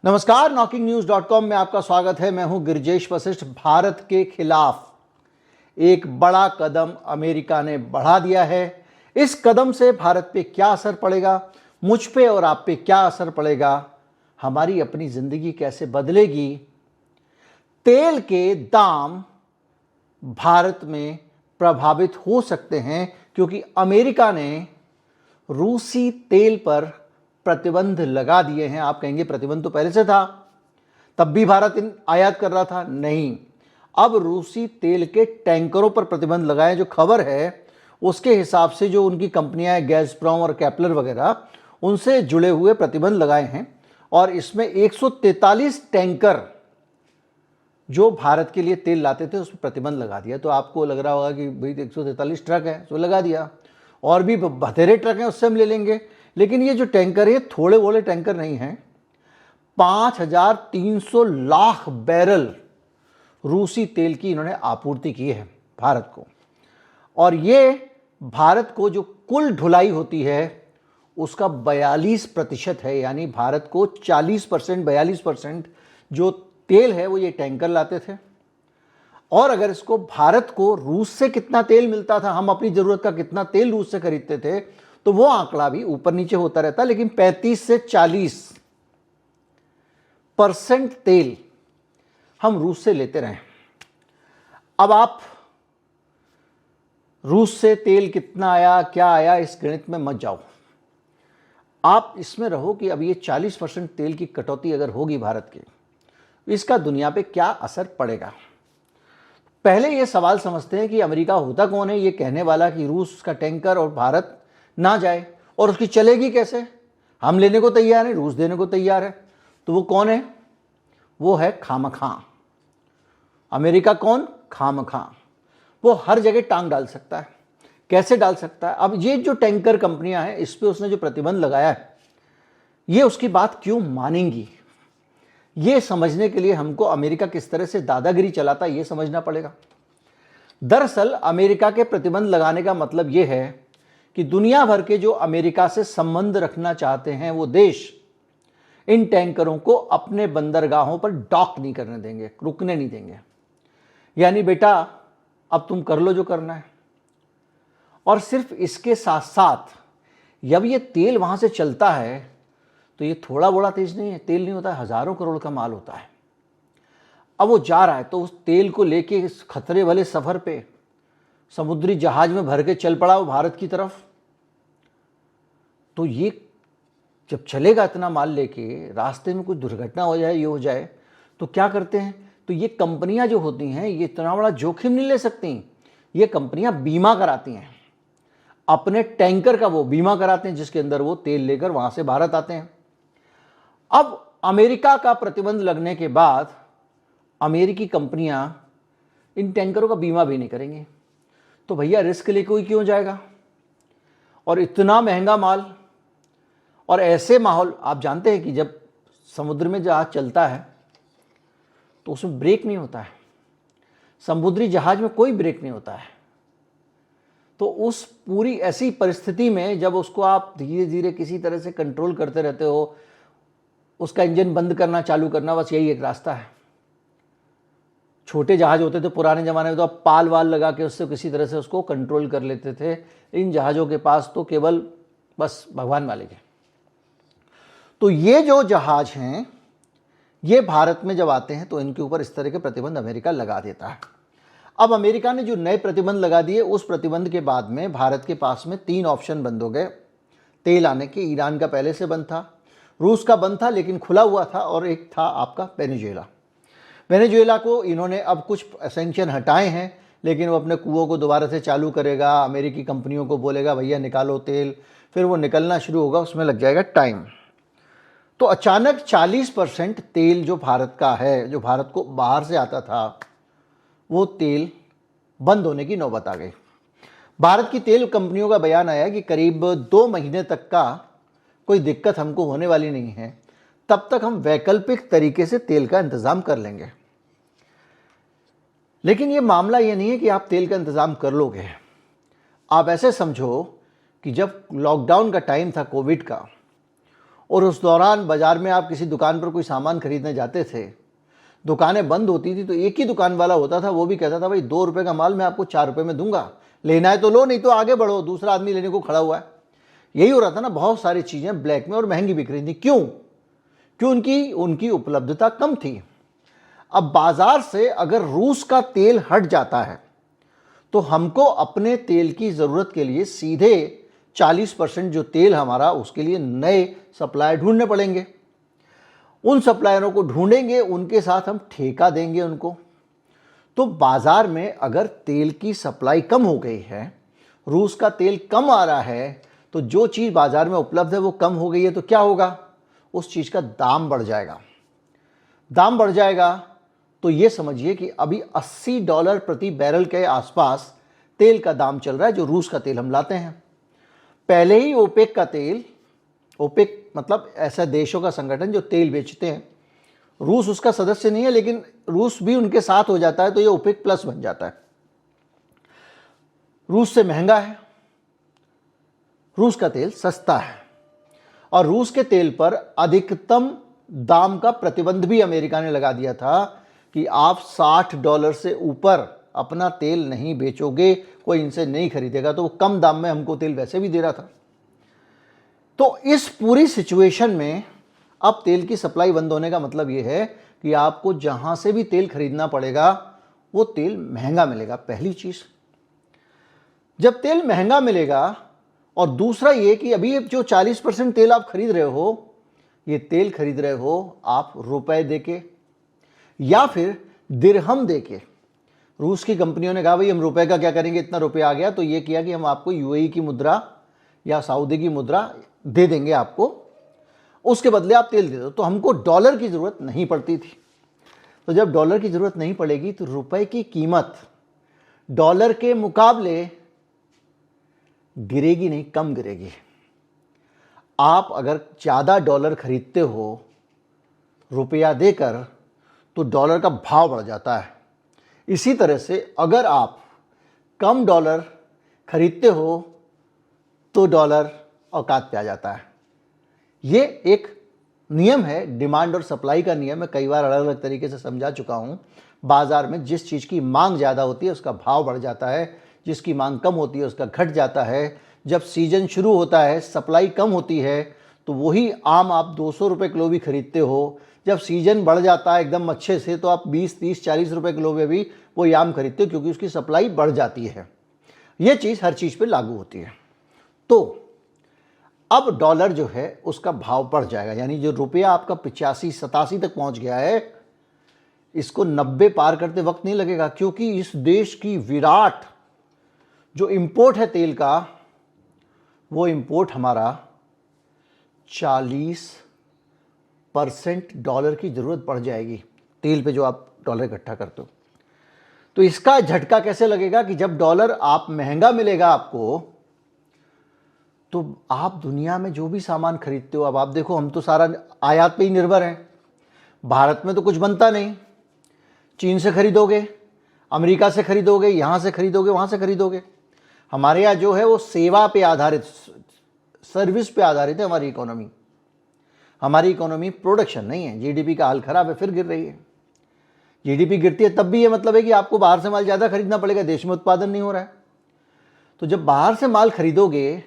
नमस्कार, knocking-news.com में आपका स्वागत है। मैं हूं गिरजेश वशिष्ठ। भारत के खिलाफ एक बड़ा कदम अमेरिका ने बढ़ा दिया है। इस कदम से भारत पे क्या असर पड़ेगा, मुझ पे और आप पे क्या असर पड़ेगा, हमारी अपनी जिंदगी कैसे बदलेगी, तेल के दाम भारत में प्रभावित हो सकते हैं क्योंकि अमेरिका ने रूसी तेल पर प्रतिबंध लगा दिए हैं। आप कहेंगे प्रतिबंध तो पहले से था, तब भी भारत आयात कर रहा था। नहीं, अब रूसी तेल के टैंकरों पर प्रतिबंध लगाए। जो खबर है उसके हिसाब से जो उनकी कंपनियां हैं गैज़प्रोम और केपलर वगैरह, उनसे जुड़े हुए प्रतिबंध लगाए हैं और इसमें 143 टैंकर जो भारत के लिए तेल लाते थे उस पर प्रतिबंध लगा दिया। तो आपको लग रहा होगा कि भाई 143 ट्रक है तो लगा दिया, और भी बथेरे ट्रक हैं उससे हम ले लेंगे। लेकिन ये जो टैंकर है थोड़े बोले टैंकर नहीं हैं। 5,300 लाख बैरल रूसी तेल की इन्होंने आपूर्ति की है भारत को, और ये भारत को जो कुल ढुलाई होती है उसका 42% है। यानी भारत को 40% 42% जो तेल है वो ये टैंकर लाते थे। और अगर इसको भारत को रूस से कितना तेल मिलता था, हम अपनी जरूरत का कितना तेल रूस से खरीदते थे, तो वो आंकड़ा भी ऊपर नीचे होता रहता, लेकिन 35 से 40% तेल हम रूस से लेते रहे। अब आप रूस से तेल कितना आया, क्या आया, इस गणित में मत जाओ। आप इसमें रहो कि अब ये 40% तेल की कटौती अगर होगी भारत की, इसका दुनिया पे क्या असर पड़ेगा। पहले ये सवाल समझते हैं कि अमेरिका होता कौन है ये कहने वाला कि रूस का टैंकर और भारत ना जाए, और उसकी चलेगी कैसे। हम लेने को तैयार हैं, रूस देने को तैयार है, तो वो कौन है? वो है खामखां। अमेरिका कौन? खामखां। वो हर जगह टांग डाल सकता है। कैसे डाल सकता है? अब ये जो टैंकर कंपनियां हैं इस पे उसने जो प्रतिबंध लगाया है, ये उसकी बात क्यों मानेंगी, ये समझने के लिए हमको अमेरिका किस तरह से दादागिरी चलाता है ये समझना पड़ेगा। दरअसल अमेरिका के प्रतिबंध लगाने का मतलब ये है कि दुनिया भर के जो अमेरिका से संबंध रखना चाहते हैं वो देश इन टैंकरों को अपने बंदरगाहों पर डॉक नहीं करने देंगे, रुकने नहीं देंगे। यानी बेटा अब तुम कर लो जो करना है। और सिर्फ इसके साथ साथ जब ये तेल वहां से चलता है तो ये थोड़ा बड़ा तेज नहीं है, तेल नहीं होता है, हजारों करोड़ का माल होता है। अब वो जा रहा है तो उस तेल को लेके इस खतरे वाले सफर पे समुद्री जहाज में भर के चल पड़ा वो भारत की तरफ। तो ये जब चलेगा इतना माल लेके, रास्ते में कुछ दुर्घटना हो जाए, ये हो जाए, तो क्या करते हैं? तो ये कंपनियां जो होती हैं ये इतना बड़ा जोखिम नहीं ले सकती। ये कंपनियां बीमा कराती हैं, अपने टैंकर का वो बीमा कराते हैं जिसके अंदर वो तेल लेकर वहां से भारत आते हैं। अब अमेरिका का प्रतिबंध लगने के बाद अमेरिकी कंपनियां इन टैंकरों का बीमा भी नहीं करेंगी। तो भैया रिस्क ले कोई क्यों जाएगा, और इतना महंगा माल। और ऐसे माहौल, आप जानते हैं कि जब समुद्र में जहाज चलता है तो उसमें ब्रेक नहीं होता है, समुद्री जहाज में कोई ब्रेक नहीं होता है। तो उस पूरी ऐसी परिस्थिति में जब उसको आप धीरे धीरे किसी तरह से कंट्रोल करते रहते हो, उसका इंजन बंद करना चालू करना, बस यही एक रास्ता है। छोटे जहाज होते थे पुराने ज़माने में तो आप पाल वाल लगा के उससे किसी तरह से उसको कंट्रोल कर लेते थे। इन जहाज़ों के पास तो केवल बस भगवान वाले के। तो ये जो जहाज हैं ये भारत में जब आते हैं तो इनके ऊपर इस तरह के प्रतिबंध अमेरिका लगा देता है। अब अमेरिका ने जो नए प्रतिबंध लगा दिए, उस प्रतिबंध के बाद में भारत के पास में 3 ऑप्शन बंद हो गए तेल आने के। ईरान का पहले से बंद था, रूस का बंद था लेकिन खुला हुआ था, और एक था आपका वेनेजुएला। वेनेजुएला को इन्होंने अब कुछ सैंक्शन हटाए हैं, लेकिन वो अपने कुओं को दोबारा से चालू करेगा, अमेरिकी कंपनियों को बोलेगा भैया निकालो तेल, फिर वो निकलना शुरू होगा, उसमें लग जाएगा टाइम। तो अचानक 40% तेल जो भारत का है, जो भारत को बाहर से आता था, वो तेल बंद होने की नौबत आ गई। भारत की तेल कंपनियों का बयान आया कि करीब 2 महीने तक का कोई दिक्कत हमको होने वाली नहीं है, तब तक हम वैकल्पिक तरीके से तेल का इंतजाम कर लेंगे। लेकिन ये मामला ये नहीं है कि आप तेल का इंतजाम कर लोगे। आप ऐसे समझो कि जब लॉकडाउन का टाइम था कोविड का, और उस दौरान बाज़ार में आप किसी दुकान पर कोई सामान खरीदने जाते थे, दुकानें बंद होती थी, तो एक ही दुकान वाला होता था, वो भी कहता था भाई 2 रुपये का माल मैं आपको 4 रुपये में दूंगा, लेना है तो लो, नहीं तो आगे बढ़ो, दूसरा आदमी लेने को खड़ा हुआ है। यही हो रहा था ना, बहुत सारी चीज़ें ब्लैक में और महंगी बिक रही थी। क्यों उनकी उपलब्धता कम थी। अब बाजार से अगर रूस का तेल हट जाता है तो हमको अपने तेल की ज़रूरत के लिए सीधे 40% जो तेल हमारा, उसके लिए नए सप्लायर ढूंढने पड़ेंगे। उन सप्लायरों को ढूंढेंगे, उनके साथ हम ठेका देंगे उनको। तो बाजार में अगर तेल की सप्लाई कम हो गई है, रूस का तेल कम आ रहा है, तो जो चीज़ बाजार में उपलब्ध है वो कम हो गई है, तो क्या होगा, उस चीज़ का दाम बढ़ जाएगा। दाम बढ़ जाएगा तो ये समझिए कि अभी $80 प्रति बैरल के आसपास तेल का दाम चल रहा है, जो रूस का तेल हम लाते हैं। पहले ही ओपेक का तेल, ओपेक मतलब ऐसा देशों का संगठन जो तेल बेचते हैं, रूस उसका सदस्य नहीं है, लेकिन रूस भी उनके साथ हो जाता है तो ये ओपेक प्लस बन जाता है। रूस से महंगा है, रूस का तेल सस्ता है, और रूस के तेल पर अधिकतम दाम का प्रतिबंध भी अमेरिका ने लगा दिया था कि आप $60 से ऊपर अपना तेल नहीं बेचोगे, कोई इनसे नहीं खरीदेगा। तो वो कम दाम में हमको तेल वैसे भी दे रहा था। तो इस पूरी सिचुएशन में अब तेल की सप्लाई बंद होने का मतलब ये है कि आपको जहां से भी तेल खरीदना पड़ेगा वो तेल महंगा मिलेगा, पहली चीज। जब तेल महंगा मिलेगा, और दूसरा ये कि अभी जो 40% तेल आप खरीद रहे हो, ये तेल खरीद रहे हो आप रुपए देके या फिर दिरहम देके। रूस की कंपनियों ने कहा भाई हम रुपए का क्या करेंगे, इतना रुपया आ गया, तो ये किया कि हम आपको यूएई की मुद्रा या सऊदी की मुद्रा दे देंगे आपको, उसके बदले आप तेल दे दो। तो हमको डॉलर की ज़रूरत नहीं पड़ती थी। तो जब डॉलर की ज़रूरत नहीं पड़ेगी तो रुपए की कीमत डॉलर के मुकाबले गिरेगी नहीं, कम गिरेगी। आप अगर ज़्यादा डॉलर खरीदते हो रुपया देकर तो डॉलर का भाव बढ़ जाता है। इसी तरह से अगर आप कम डॉलर खरीदते हो तो डॉलर औकात पे आ जाता है। ये एक नियम है, डिमांड और सप्लाई का नियम है। कई बार अलग अलग तरीके से समझा चुका हूँ। बाजार में जिस चीज़ की मांग ज़्यादा होती है उसका भाव बढ़ जाता है, जिसकी मांग कम होती है उसका घट जाता है। जब सीजन शुरू होता है, सप्लाई कम होती है, तो वही आम आप 200 रुपये किलो भी खरीदते हो। जब सीजन बढ़ जाता है एकदम अच्छे से, तो आप 20, 30, 40 रुपये किलो में भी वो आम खरीदते हो, क्योंकि उसकी सप्लाई बढ़ जाती है। ये चीज़ हर चीज़ पे लागू होती है। तो अब डॉलर जो है उसका भाव बढ़ जाएगा, यानी जो रुपया आपका 85-87 तक पहुंच गया है, इसको 90 पार करते वक्त नहीं लगेगा, क्योंकि इस देश की विराट जो इंपोर्ट है तेल का, वो इंपोर्ट हमारा 40% डॉलर की ज़रूरत पड़ जाएगी तेल पे, जो आप डॉलर इकट्ठा करते हो। तो इसका झटका कैसे लगेगा कि जब डॉलर आप महंगा मिलेगा आपको, तो आप दुनिया में जो भी सामान खरीदते हो, अब आप देखो हम तो सारा आयात पे ही निर्भर हैं। भारत में तो कुछ बनता नहीं, चीन से खरीदोगे, अमेरिका से खरीदोगे, यहाँ से खरीदोगे, वहाँ से खरीदोगे। हमारे यहाँ जो है वो सेवा पे आधारित, सर्विस पे आधारित है हमारी इकोनॉमी। हमारी इकोनॉमी प्रोडक्शन नहीं है। जीडीपी का हाल खराब है, फिर गिर रही है। जीडीपी गिरती है तब भी ये मतलब है कि आपको बाहर से माल ज़्यादा खरीदना पड़ेगा, देश में उत्पादन नहीं हो रहा है। तो जब बाहर से माल खरीदोगे,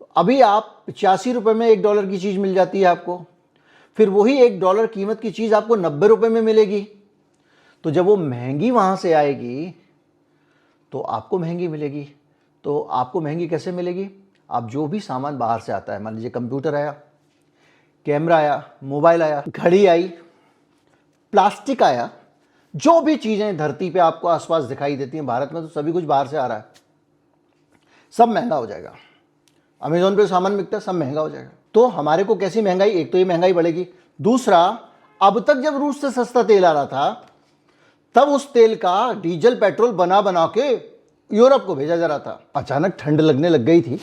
तो अभी आप 85 रुपये में $1 की चीज़ मिल जाती है आपको, फिर वही $1 कीमत की चीज़ आपको 90 रुपये में मिलेगी। तो जब वो महंगी वहाँ से आएगी तो आपको महंगी मिलेगी। तो आपको महंगी कैसे मिलेगी? आप जो भी सामान बाहर से आता है, मान लीजिए कंप्यूटर आया, कैमरा आया, मोबाइल आया, घड़ी आई, प्लास्टिक आया, जो भी चीज़ें धरती पे आपको आसपास दिखाई देती हैं भारत में, तो सभी कुछ बाहर से आ रहा है, सब महंगा हो जाएगा। अमेजोन पे सामान बिकता है, सब महंगा हो जाएगा। तो हमारे को कैसी महंगाई? एक तो ये महंगाई बढ़ेगी, दूसरा अब तक जब रूस से सस्ता तेल आ रहा था, तब उस तेल का डीजल पेट्रोल बना बना के यूरोप को भेजा जा रहा था। अचानक ठंड लगने लग गई थी,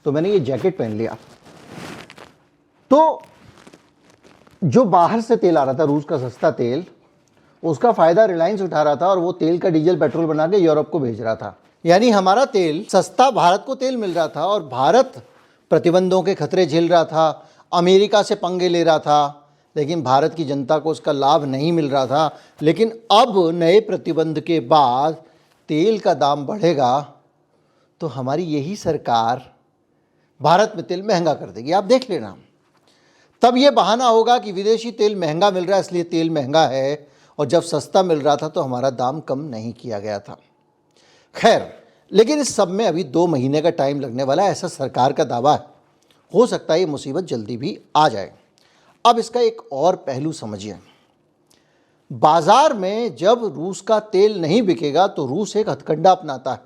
तो मैंने ये जैकेट पहन लिया। तो जो बाहर से तेल आ रहा था, रूस का सस्ता तेल, उसका फायदा रिलायंस उठा रहा था, और वो तेल का डीजल पेट्रोल बना के यूरोप को भेज रहा था। यानी हमारा तेल सस्ता, भारत को तेल मिल रहा था, और भारत प्रतिबंधों के खतरे झेल रहा था, अमेरिका से पंगे ले रहा था, लेकिन भारत की जनता को उसका लाभ नहीं मिल रहा था। लेकिन अब नए प्रतिबंध के बाद तेल का दाम बढ़ेगा तो हमारी यही सरकार भारत में तेल महंगा कर देगी, आप देख लेना। तब ये बहाना होगा कि विदेशी तेल महंगा मिल रहा है इसलिए तेल महंगा है, और जब सस्ता मिल रहा था तो हमारा दाम कम नहीं किया गया था। खैर, लेकिन इस सब में अभी 2 महीने का टाइम लगने वाला है, ऐसा सरकार का दावा है। हो सकता है ये मुसीबत जल्दी भी आ जाए। अब इसका एक और पहलू समझिए। बाजार में जब रूस का तेल नहीं बिकेगा तो रूस एक हथकंडा अपनाता है,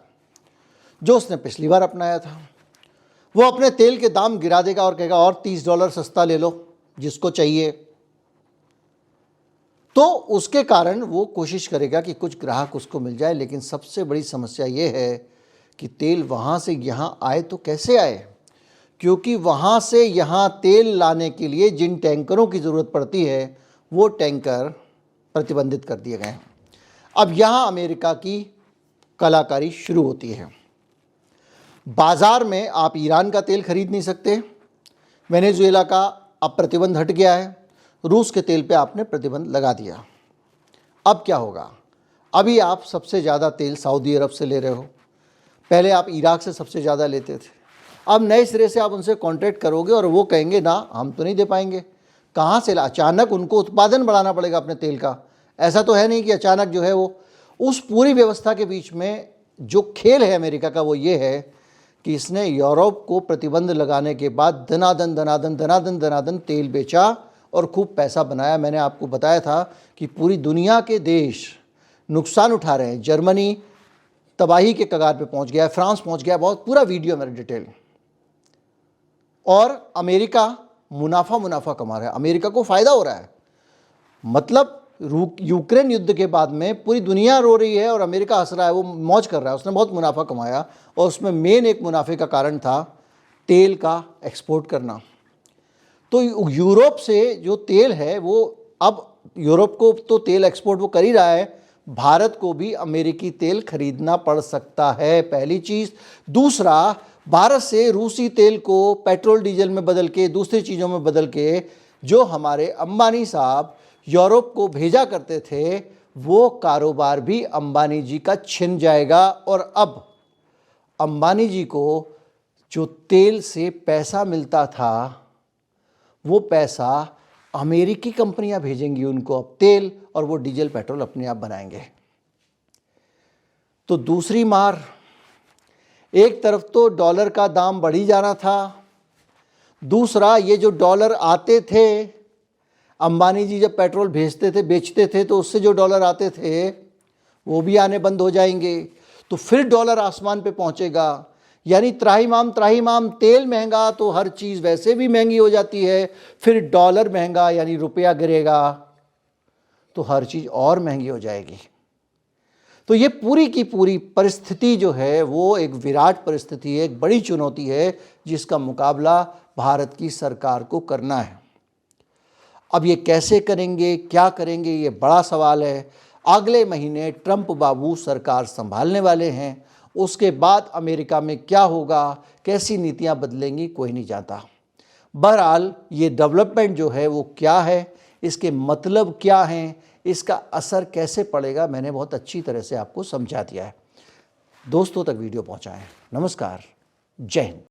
जो उसने पिछली बार अपनाया था। वो अपने तेल के दाम गिरा देगा और कहेगा और $30 सस्ता ले लो जिसको चाहिए। तो उसके कारण वो कोशिश करेगा कि कुछ ग्राहक उसको मिल जाए। लेकिन सबसे बड़ी समस्या ये है कि तेल वहाँ से यहाँ आए तो कैसे आए, क्योंकि वहाँ से यहाँ तेल लाने के लिए जिन टैंकरों की ज़रूरत पड़ती है वो टैंकर प्रतिबंधित कर दिए गए हैं। अब यहाँ अमेरिका की कलाकारी शुरू होती है। बाज़ार में आप ईरान का तेल खरीद नहीं सकते, वेनेजुएला का अब प्रतिबंध हट गया है, रूस के तेल पे आपने प्रतिबंध लगा दिया। अब क्या होगा? अभी आप सबसे ज़्यादा तेल सऊदी अरब से ले रहे हो, पहले आप इराक से सबसे ज़्यादा लेते थे। अब नए सिरे से आप उनसे कॉन्ट्रैक्ट करोगे और वो कहेंगे ना हम तो नहीं दे पाएंगे। कहाँ से अचानक उनको उत्पादन बढ़ाना पड़ेगा अपने तेल का। ऐसा तो है नहीं कि अचानक जो है वो। उस पूरी व्यवस्था के बीच में जो खेल है अमेरिका का वो ये है कि इसने यूरोप को प्रतिबंध लगाने के बाद धनाधन धनाधन धनाधन धनाधन तेल बेचा और खूब पैसा बनाया। मैंने आपको बताया था कि पूरी दुनिया के देश नुकसान उठा रहे हैं। जर्मनी तबाही के कगार पे पहुंच गया है, फ्रांस पहुंच गया है, बहुत पूरा वीडियो मेरा डिटेल। और अमेरिका मुनाफा कमा रहा है, अमेरिका को फ़ायदा हो रहा है। मतलब यूक्रेन युद्ध के बाद में पूरी दुनिया रो रही है और अमेरिका हंस रहा है, वो मौज कर रहा है, उसने बहुत मुनाफा कमाया। और उसमें मेन एक मुनाफे का कारण था तेल का एक्सपोर्ट करना। तो यूरोप से जो तेल है वो अब यूरोप को तो तेल एक्सपोर्ट वो कर ही रहा है, भारत को भी अमेरिकी तेल खरीदना पड़ सकता है, पहली चीज़। दूसरा, भारत से रूसी तेल को पेट्रोल डीजल में बदल के दूसरी चीज़ों में बदल के जो हमारे अंबानी साहब यूरोप को भेजा करते थे वो कारोबार भी अंबानी जी का छिन जाएगा। और अब अंबानी जी को जो तेल से पैसा मिलता था वो पैसा अमेरिकी कंपनियां भेजेंगी उनको अब तेल, और वो डीजल पेट्रोल अपने आप बनाएंगे। तो दूसरी मार, एक तरफ तो डॉलर का दाम बढ़ी जा रहा था, दूसरा ये जो डॉलर आते थे, अंबानी जी जब पेट्रोल भेजते थे बेचते थे तो उससे जो डॉलर आते थे वो भी आने बंद हो जाएंगे। तो फिर डॉलर आसमान पे पहुंचेगा। यानी त्राहिमाम तेल महंगा तो हर चीज़ वैसे भी महंगी हो जाती है, फिर डॉलर महंगा यानी रुपया गिरेगा तो हर चीज़ और महंगी हो जाएगी। तो ये पूरी की पूरी परिस्थिति जो है वो एक विराट परिस्थिति है, एक बड़ी चुनौती है जिसका मुकाबला भारत की सरकार को करना है। अब ये कैसे करेंगे, क्या करेंगे, ये बड़ा सवाल है। अगले महीने ट्रंप बाबू सरकार संभालने वाले हैं, उसके बाद अमेरिका में क्या होगा, कैसी नीतियां बदलेंगी, कोई नहीं जानता। बहरहाल ये डेवलपमेंट जो है वो क्या है, इसके मतलब क्या हैं, इसका असर कैसे पड़ेगा, मैंने बहुत अच्छी तरह से आपको समझा दिया है। दोस्तों तक वीडियो पहुंचाएं। नमस्कार, जय हिंद।